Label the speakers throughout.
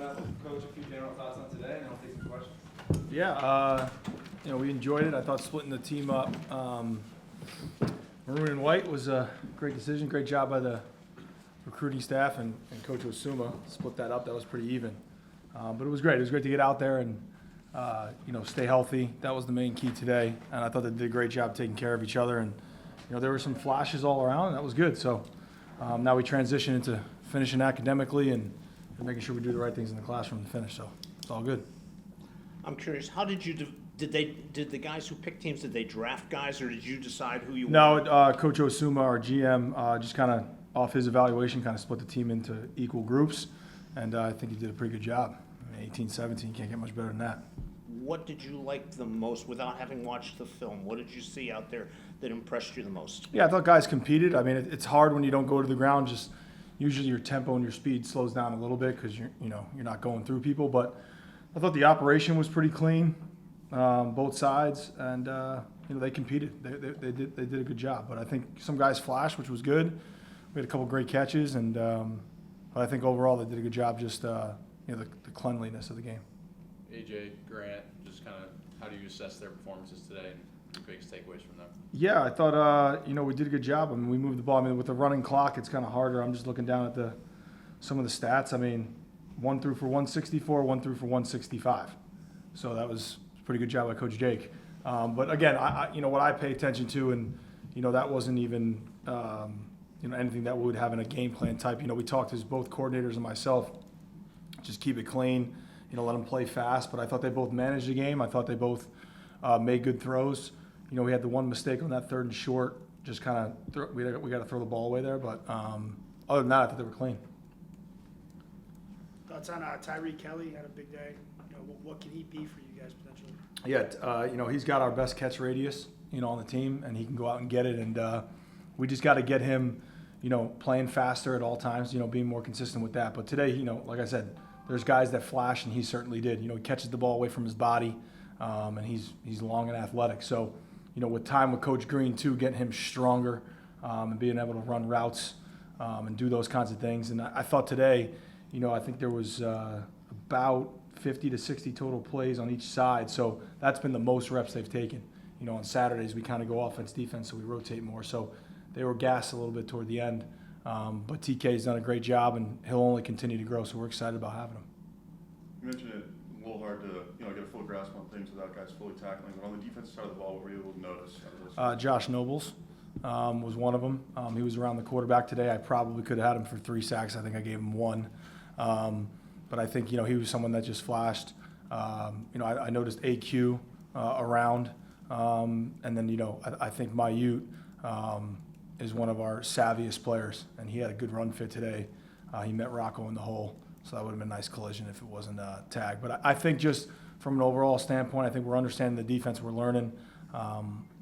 Speaker 1: open up with Coach a few general thoughts on today, and then we'll take some questions.
Speaker 2: Yeah, we enjoyed it. I thought splitting the team up, maroon and white was a great decision. Great job by the recruiting staff and Coach Osuma. Split that up. That was pretty even. But it was great. It was great to get out there and, stay healthy. That was the main key today. And I thought they did a great job taking care of each other. And, there were some flashes all around, and that was good. So now we transition into finishing academically and making sure we do the right things in the classroom to finish. So it's all good.
Speaker 3: I'm curious, how did you did the guys who picked teams, did they draft guys, or did you decide who you wanted?
Speaker 2: No, Coach Osuma, our GM, just kind of off his evaluation, kind of split the team into equal groups, and I think he did a pretty good job. 18-17, can't get much better than that.
Speaker 3: What did you like the most without having watched the film? What did you see out there that impressed you the most?
Speaker 2: Yeah, I thought guys competed. I mean, it's hard when you don't go to the ground. Just usually your tempo and your speed slows down a little bit because you're not going through people. But I thought the operation was pretty clean, both sides, and they competed. They did a good job. But I think some guys flashed, which was good. We had a couple great catches, and but I think overall they did a good job. Just the cleanliness of the game.
Speaker 4: AJ, Grant, just kind of how do you assess their performances today and your biggest takeaways from them?
Speaker 2: Yeah, I thought we did a good job. I mean, we moved the ball. I mean, with the running clock, it's kind of harder. I'm just looking down at some of the stats. I mean, 1 threw for 164, 1 threw for 165. So that was a pretty good job by Coach Jake. But again, what I pay attention to, and that wasn't even anything that we would have in a game plan type. We talked as both coordinators and myself, just keep it clean. Let them play fast, but I thought they both managed the game. I thought they both made good throws. We had the one mistake on that 3rd and short. Just kind of we got to throw the ball away there, but other than that, I thought they were clean.
Speaker 5: Thoughts on Tyreek Kelly? Had a big day. What can he be for you guys potentially?
Speaker 2: Yeah, he's got our best catch radius, on the team, and he can go out and get it. And we just got to get him, playing faster at all times. Being more consistent with that. But today, like I said, there's guys that flash, and he certainly did. He catches the ball away from his body, and he's long and athletic. So, with time with Coach Green too, getting him stronger, and being able to run routes and do those kinds of things. And I thought today, I think there was about 50 to 60 total plays on each side. So that's been the most reps they've taken. On Saturdays we kind of go offense, defense, so we rotate more. So they were gassed a little bit toward the end. But TK's done a great job, and he'll only continue to grow, so we're excited about having him.
Speaker 6: You mentioned it a little hard to get a full grasp on things without guys fully tackling, but on the defensive side of the ball, what were you able to notice?
Speaker 2: Josh Nobles was one of them. He was around the quarterback today. I probably could have had him for 3 sacks. I think I gave him 1. But I think, he was someone that just flashed. I noticed AQ around. And then, I think Mayute is one of our savviest players, and he had a good run fit today. He met Rocco in the hole, so that would have been a nice collision if it wasn't tagged. But I think just from an overall standpoint, I think we're understanding the defense. We're learning.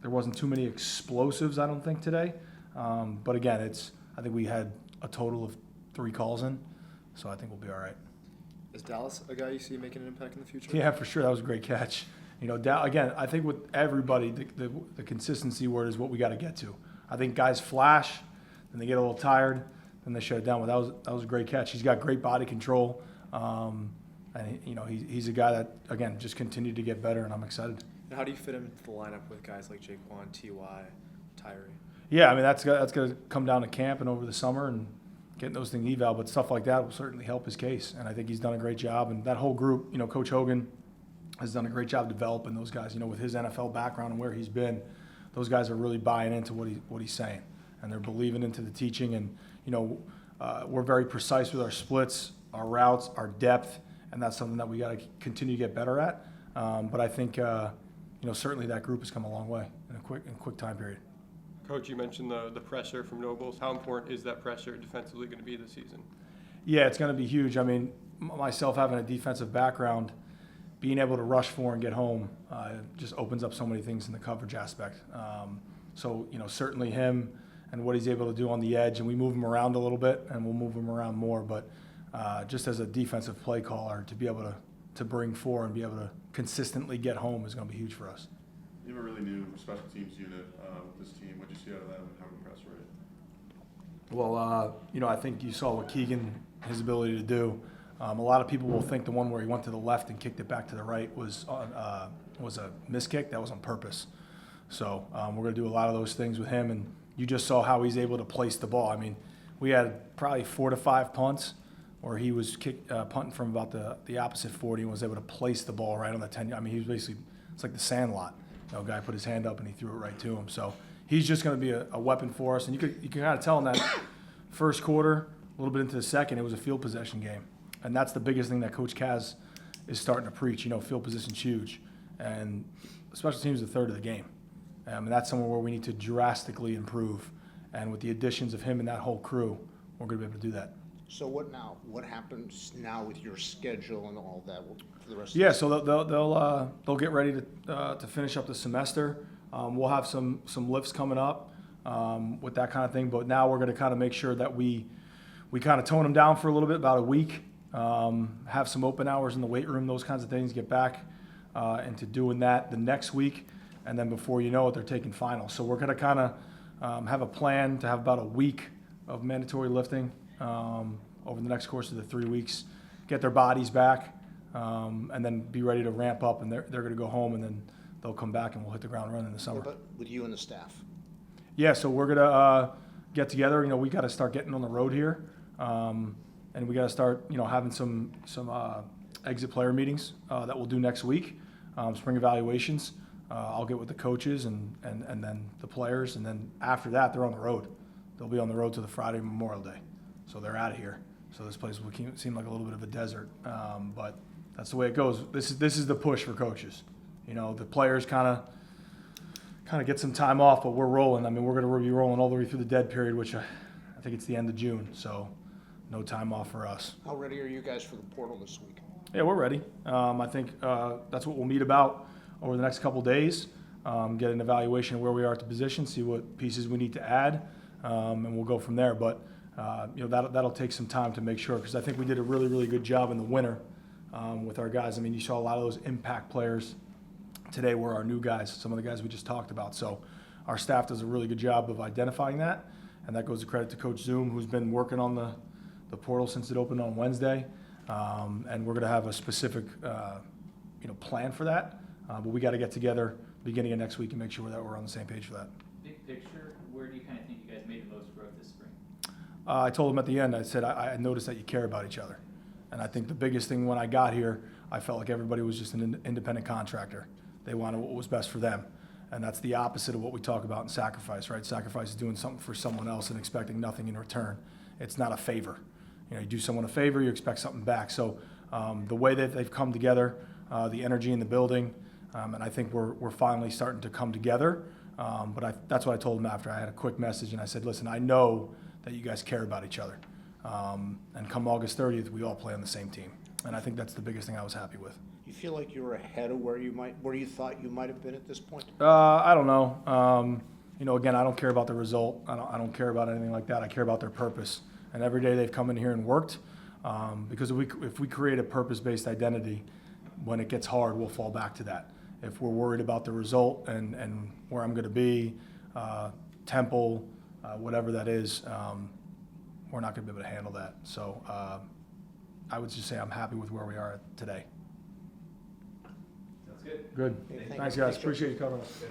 Speaker 2: There wasn't too many explosives, I don't think, today. But again, I think we had a total of 3 calls in, so I think we'll be all right.
Speaker 7: Is Dallas a guy you see making an impact in the future?
Speaker 2: Yeah, for sure. That was a great catch. Again, I think with everybody, the consistency word is what we got to get to. I think guys flash, then they get a little tired, then they shut it down. But that was a great catch. He's got great body control, and he's a guy that, again, just continued to get better, and I'm excited.
Speaker 7: And how do you fit him into the lineup with guys like Jaquan, T.Y., Tyree?
Speaker 2: Yeah, I mean that's going to come down to camp and over the summer and getting those things eval, but stuff like that will certainly help his case, and I think he's done a great job. And that whole group, Coach Hogan has done a great job developing those guys. With his NFL background and where he's been, those guys are really buying into what he's saying, and they're believing into the teaching. And we're very precise with our splits, our routes, our depth, and that's something that we got to continue to get better at. But I think certainly that group has come a long way in a quick time period.
Speaker 8: Coach, you mentioned the pressure from Nobles. How important is that pressure defensively going to be this season?
Speaker 2: Yeah, it's going to be huge. I mean, myself having a defensive background, being able to rush for and get home just opens up so many things in the coverage aspect. So, certainly him and what he's able to do on the edge, and we move him around a little bit, and we'll move him around more. But just as a defensive play caller, to be able to bring 4 and be able to consistently get home is going to be huge for us.
Speaker 6: You have a really new special teams unit with this team. What did you see out of them, and how impressed were you?
Speaker 2: Well, I think you saw what Keegan, his ability to do. A lot of people will think the one where he went to the left and kicked it back to the right was a miss kick. That was on purpose. So we're going to do a lot of those things with him, and you just saw how he's able to place the ball. I mean, we had probably 4 to 5 punts where he was punting from about the opposite 40 and was able to place the ball right on the 10. I mean, he was basically, it's like the Sandlot. A guy put his hand up and he threw it right to him. So he's just going to be a weapon for us. And you can kind of tell in that first quarter, a little bit into the second, it was a field possession game. And that's the biggest thing that Coach Kaz is starting to preach. Field position's huge. And special teams is a third of the game. And that's somewhere where we need to drastically improve. And with the additions of him and that whole crew, we're going to be able to do that.
Speaker 3: So what now? What happens now with your schedule and all that for the rest
Speaker 2: Yeah,
Speaker 3: of the
Speaker 2: so they'll get ready to finish up the semester. We'll have some lifts coming up with that kind of thing. But now we're going to kind of make sure that we kind of tone them down for a little bit, about a week. Have some open hours in the weight room, those kinds of things. Get back into doing that the next week, and then before you know it, they're taking finals. So we're going to kind of have a plan to have about a week of mandatory lifting over the next course of the 3 weeks, get their bodies back, and then be ready to ramp up. And they're going to go home, and then they'll come back, and we'll hit the ground running in the summer.
Speaker 3: What about with you and the staff?
Speaker 2: Yeah, so we're going to get together. We got to start getting on the road here, and we got to start, having some exit player meetings that we'll do next week, spring evaluations. I'll get with the coaches and then the players, and then after that, they're on the road. They'll be on the road to the Friday Memorial Day. So they're out of here. So this place will seem like a little bit of a desert, but that's the way it goes. This is the push for coaches. The players kind of get some time off, but we're rolling. I mean, we're going to be rolling all the way through the dead period, which I think it's the end of June. So no time off for us.
Speaker 3: How ready are you guys for the portal this week?
Speaker 2: Yeah, we're ready. I think that's what we'll meet about over the next couple days. Get an evaluation of where we are at the position, see what pieces we need to add, and we'll go from there. But that'll take some time to make sure, because I think we did a really, really good job in the winter with our guys. I mean, you saw a lot of those impact players today were our new guys, some of the guys we just talked about. So our staff does a really good job of identifying that, and that goes to credit to Coach Zoom, who's been working on the portal since it opened on Wednesday. And we're going to have a specific plan for that. But we got to get together beginning of next week and make sure that we're on the same page for that.
Speaker 9: Big picture, where do you kind of think you guys made the most growth this spring?
Speaker 2: I told them at the end, I said, I noticed that you care about each other. And I think the biggest thing when I got here, I felt like everybody was just an independent contractor. They wanted what was best for them. And that's the opposite of what we talk about in sacrifice, right? Sacrifice is doing something for someone else and expecting nothing in return. It's not a favor. You do someone a favor, you expect something back. So the way that they've come together, the energy in the building, and I think we're finally starting to come together. But that's what I told them after. I had a quick message, and I said, listen, I know that you guys care about each other. And come August 30th, we all play on the same team. And I think that's the biggest thing I was happy with.
Speaker 3: You feel like you're ahead of where you thought you might have been at this point?
Speaker 2: I don't know. Again, I don't care about the result. I don't care about anything like that. I care about their purpose. And every day they've come in here and worked, because if we create a purpose-based identity, when it gets hard, we'll fall back to that. If we're worried about the result and where I'm going to be, tempo, whatever that is, we're not going to be able to handle that. So I would just say I'm happy with where we are today.
Speaker 1: Sounds good.
Speaker 2: Good.
Speaker 3: Okay,
Speaker 2: Thanks,
Speaker 3: you.
Speaker 2: guys. Appreciate you covering us.